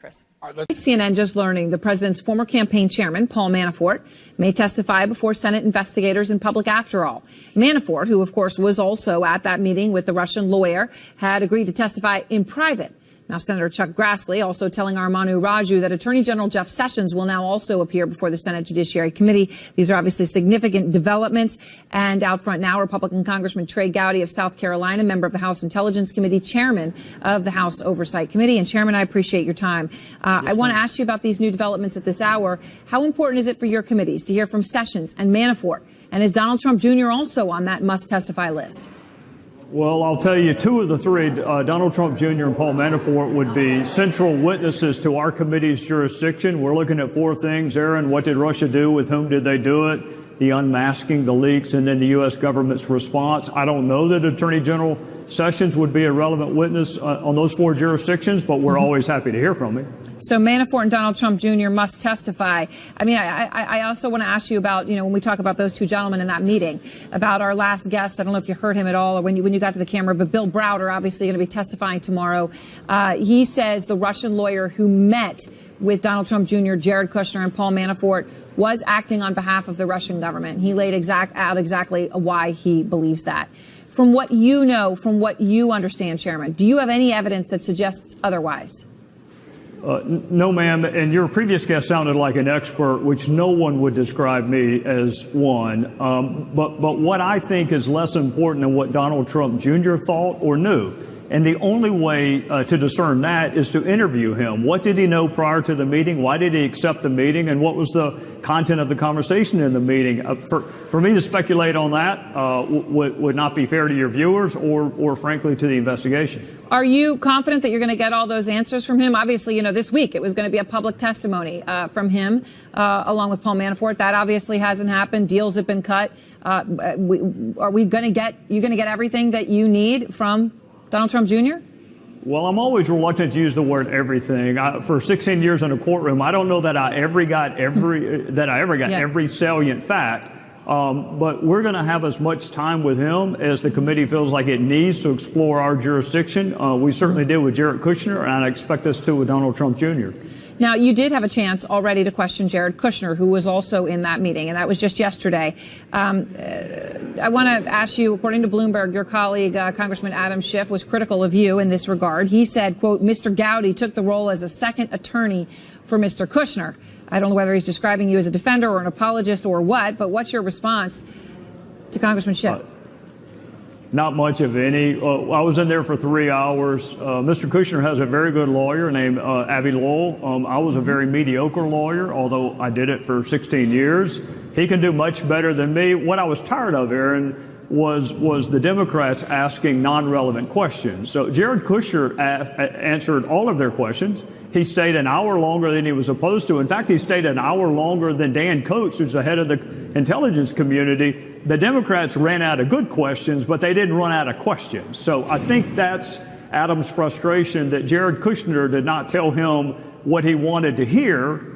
Chris. CNN just learning the president's former campaign chairman, Paul Manafort, may testify before Senate investigators in public after all. Manafort, who of course was also at that meeting with the Russian lawyer, had agreed to testify in private. Now, Senator Chuck Grassley also telling our Manu Raju that Attorney General Jeff Sessions will now also appear before the Senate Judiciary Committee. These are obviously significant developments. And out front now, Republican Congressman Trey Gowdy of South Carolina, member of the House Intelligence Committee, chairman of the House Oversight Committee. And Chairman, I appreciate your time. I want to ask you about these new developments at this hour. How important is it for your committees to hear from Sessions and Manafort? And is Donald Trump Jr. also on that must testify list? Well, I'll tell you, two of the three, Donald Trump Jr. and Paul Manafort, would be central witnesses to our committee's jurisdiction. We're looking at four things, Aaron. What did Russia do? With whom did they do it? The unmasking, the leaks, and then the U.S. government's response. I don't know that Attorney General Sessions would be a relevant witness on those four jurisdictions, but we're always happy to hear from him. So Manafort and Donald Trump Jr. must testify. I mean, I also want to ask you about, when we talk about those two gentlemen in that meeting, about our last guest. I don't know if you heard him at all or when you got to the camera, but Bill Browder obviously going to be testifying tomorrow. He says the Russian lawyer who met with Donald Trump Jr., Jared Kushner, and Paul Manafort was acting on behalf of the Russian government. He laid out exactly why he believes that. From what you know, from what you understand, Chairman, do you have any evidence that suggests otherwise? No, ma'am. And your previous guest sounded like an expert, which no one would describe me as one. But what I think is less important than what Donald Trump Jr. thought or knew. And the only way to discern that is to interview him. What did he know prior to the meeting? Why did he accept the meeting? And what was the content of the conversation in the meeting? For me to speculate on that would not be fair to your viewers or frankly, to the investigation. Are you confident that you're going to get all those answers from him? Obviously, this week it was going to be a public testimony from him along with Paul Manafort. That obviously hasn't happened. Deals have been cut. Are we going to get everything that you need from Donald Trump Jr.? Well, I'm always reluctant to use the word everything. For 16 years in a courtroom, I don't know that I ever got every salient fact. But we're going to have as much time with him as the committee feels like it needs to explore our jurisdiction. We certainly did with Jared Kushner, and I expect us to with Donald Trump Jr. Now, you did have a chance already to question Jared Kushner, who was also in that meeting, and that was just yesterday. I want to ask you, according to Bloomberg, your colleague, Congressman Adam Schiff, was critical of you in this regard. He said, quote, Mr. Gowdy took the role as a second attorney for Mr. Kushner. I don't know whether he's describing you as a defender or an apologist or what, but what's your response to Congressman Schiff? Not much of any. I was in there for 3 hours. Mr. Kushner has a very good lawyer named Abby Lowell. I was a very mediocre lawyer, although I did it for 16 years. He can do much better than me. What I was tired of, Aaron, was the Democrats asking non-relevant questions. So Jared Kushner answered all of their questions. He stayed an hour longer than he was supposed to. In fact, he stayed an hour longer than Dan Coats, who's the head of the intelligence community. The Democrats ran out of good questions, but they didn't run out of questions. So I think that's Adam's frustration, that Jared Kushner did not tell him what he wanted to hear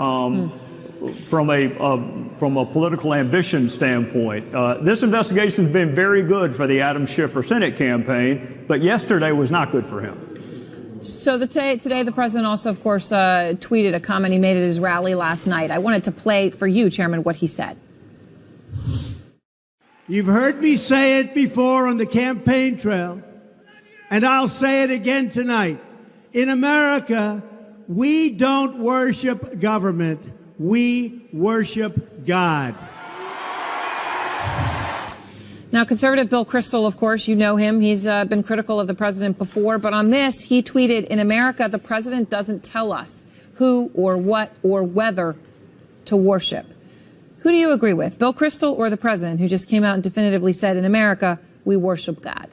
from a political ambition standpoint. This investigation has been very good for the Adam Schiff for Senate campaign, but yesterday was not good for him. So today, the president also, of course, tweeted a comment he made at his rally last night. I wanted to play for you, Chairman, what he said. You've heard me say it before on the campaign trail, and I'll say it again tonight. In America, we don't worship government. We worship God. Now, conservative Bill Kristol, of course, you know him. He's been critical of the president before. But on this, he tweeted, in America, the president doesn't tell us who or what or whether to worship. Who do you agree with, Bill Kristol or the president, who just came out and definitively said, in America, we worship God?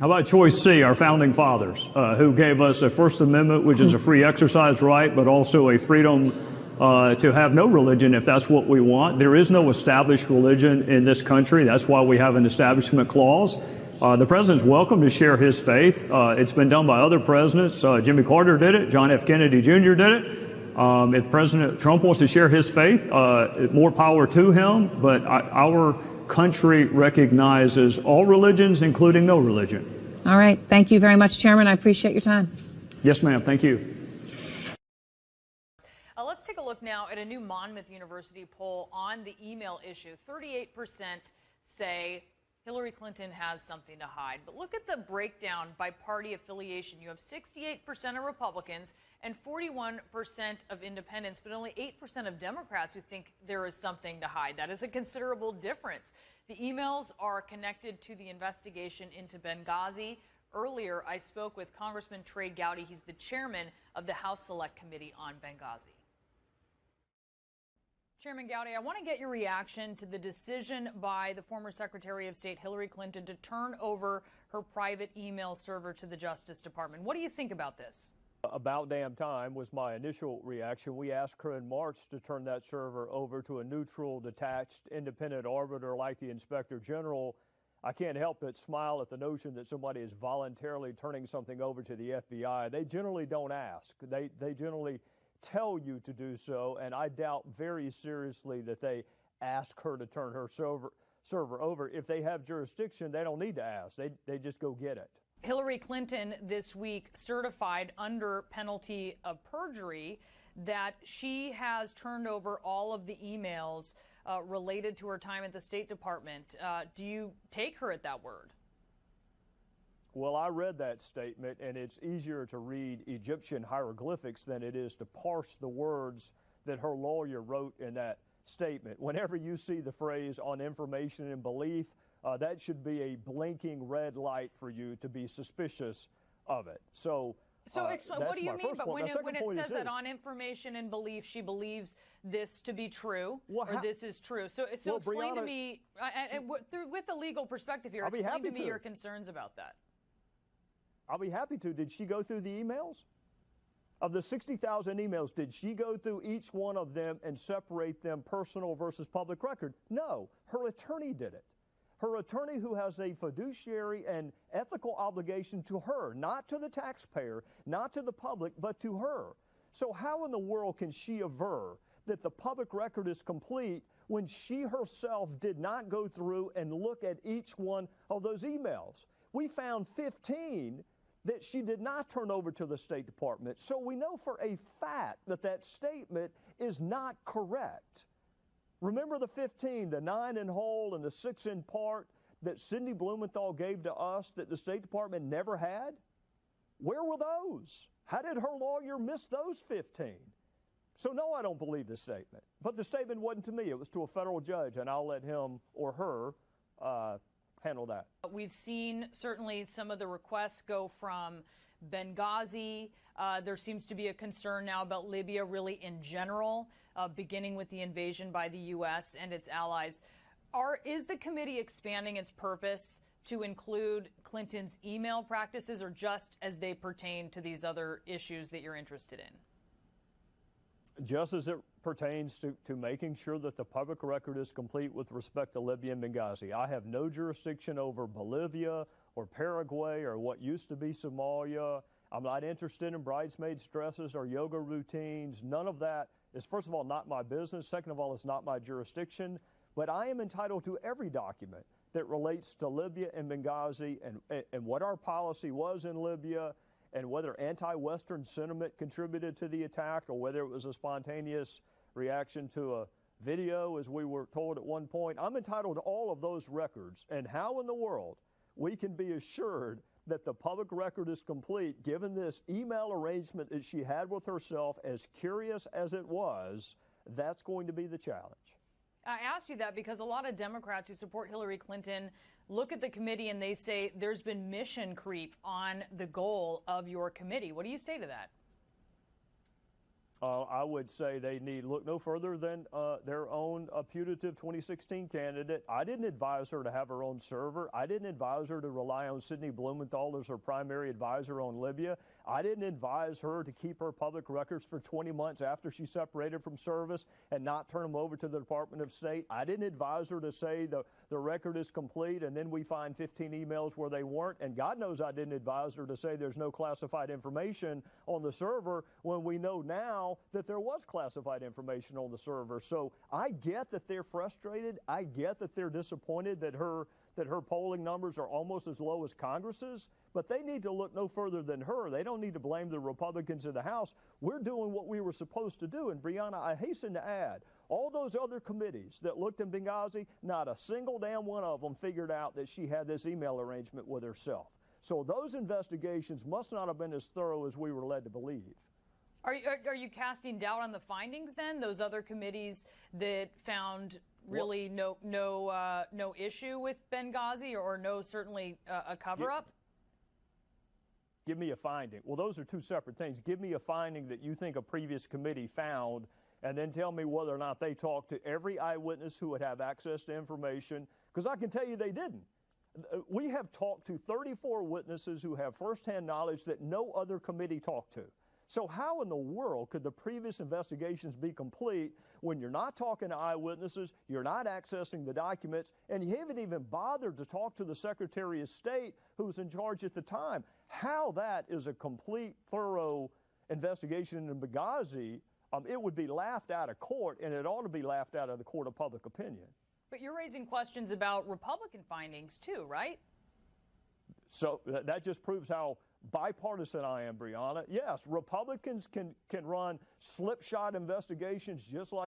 How about choice C, our founding fathers, who gave us a First Amendment, which is a free exercise right, but also a freedom to have no religion if that's what we want. There is no established religion in this country. That's why we have an establishment clause. The president's welcome to share his faith. It's been done by other presidents. Jimmy Carter did it. John F. Kennedy Jr. did it. If President Trump wants to share his faith, more power to him. But our country recognizes all religions, including no religion. All right. Thank you very much, Chairman. I appreciate your time. Yes, ma'am. Thank you. Let's take a look now at a new Monmouth University poll on the email issue. 38% say Hillary Clinton has something to hide. But look at the breakdown by party affiliation. You have 68% of Republicans and 41% of independents, but only 8% of Democrats who think there is something to hide. That is a considerable difference. The emails are connected to the investigation into Benghazi. Earlier, I spoke with Congressman Trey Gowdy. He's the chairman of the House Select Committee on Benghazi. Chairman Gowdy, I want to get your reaction to the decision by the former Secretary of State Hillary Clinton to turn over her private email server to the Justice Department. What do you think about this? About damn time was my initial reaction. We asked her in March to turn that server over to a neutral, detached, independent arbiter like the Inspector General. I can't help but smile at the notion that somebody is voluntarily turning something over to the FBI. They generally don't ask. They generally tell you to do so, and I doubt very seriously that they ask her to turn her server over. If they have jurisdiction, they don't need to ask. They just go get it. Hillary Clinton this week certified under penalty of perjury that she has turned over all of the emails related to her time at the State Department. Do you take her at that word? Well, I read that statement, and it's easier to read Egyptian hieroglyphics than it is to parse the words that her lawyer wrote in that statement. Whenever you see the phrase on information and belief, that should be a blinking red light for you to be suspicious of it. So explain, what do you mean? But when it says that on information and belief, she believes this to be true, or this is true. So explain Brianna, to me, with a legal perspective here, explain to me your concerns about that. I'll be happy to. Did she go through the emails? Of the 60,000 emails, did she go through each one of them and separate them personal versus public record? No. Her attorney did it. Her attorney, who has a fiduciary and ethical obligation to her, not to the taxpayer, not to the public, but to her. So how in the world can she aver that the public record is complete when she herself did not go through and look at each one of those emails? We found 15 that she did not turn over to the State Department. So we know for a fact that that statement is not correct. Remember the 15, the 9 in whole and the 6 in part that Cindy Blumenthal gave to us that the State Department never had? Where were those? How did her lawyer miss those 15? So no, I don't believe the statement. But the statement wasn't to me. It was to a federal judge, and I'll let him or her handle that. We've seen certainly some of the requests go from Benghazi. There seems to be a concern now about Libya really in general, beginning with the invasion by the U.S. and its allies. Is the committee expanding its purpose to include Clinton's email practices, or just as they pertain to these other issues that you're interested in? Just as it pertains to making sure that the public record is complete with respect to Libya and Benghazi. I have no jurisdiction over Bolivia or Paraguay or what used to be Somalia. I'm not interested in bridesmaids' dresses or yoga routines. None of that is, first of all, not my business. Second of all, it's not my jurisdiction. But I am entitled to every document that relates to Libya and Benghazi and what our policy was in Libya, and whether anti-Western sentiment contributed to the attack, or whether it was a spontaneous reaction to a video, as we were told at one point. I'm entitled to all of those records. And how in the world we can be assured that the public record is complete, given this email arrangement that she had with herself, as curious as it was, that's going to be the challenge. I asked you that because a lot of Democrats who support Hillary Clinton look at the committee and they say there's been mission creep on the goal of your committee. What do you say to that? I would say they need look no further than their own putative 2016 candidate. I didn't advise her to have her own server. I didn't advise her to rely on Sidney Blumenthal as her primary advisor on Libya. I didn't advise her to keep her public records for 20 months after she separated from service and not turn them over to the Department of State. I didn't advise her to say the record is complete and then we find 15 emails where they weren't. And God knows I didn't advise her to say there's no classified information on the server when we know now that there was classified information on the server. So I get that they're frustrated. I get that they're disappointed that that her polling numbers are almost as low as Congress's, but they need to look no further than her. They don't need to blame the Republicans in the House. We're doing what we were supposed to do. And Brianna, I hasten to add, all those other committees that looked in Benghazi, not a single damn one of them figured out that she had this email arrangement with herself. So those investigations must not have been as thorough as we were led to believe. Are you casting doubt on the findings then? Those other committees that found really no issue with Benghazi or no certainly a cover-up? Give me a finding. Well, those are two separate things. Give me a finding that you think a previous committee found, and then tell me whether or not they talked to every eyewitness who would have access to information, because I can tell you they didn't. We have talked to 34 witnesses who have firsthand knowledge that no other committee talked to. So how in the world could the previous investigations be complete when you're not talking to eyewitnesses, you're not accessing the documents, and you haven't even bothered to talk to the Secretary of State who was in charge at the time? How that is a complete, thorough investigation into Benghazi, it would be laughed out of court, and it ought to be laughed out of the court of public opinion. But you're raising questions about Republican findings too, right? So that just proves how bipartisan I am, Brianna. Yes, Republicans can run slipshod investigations just like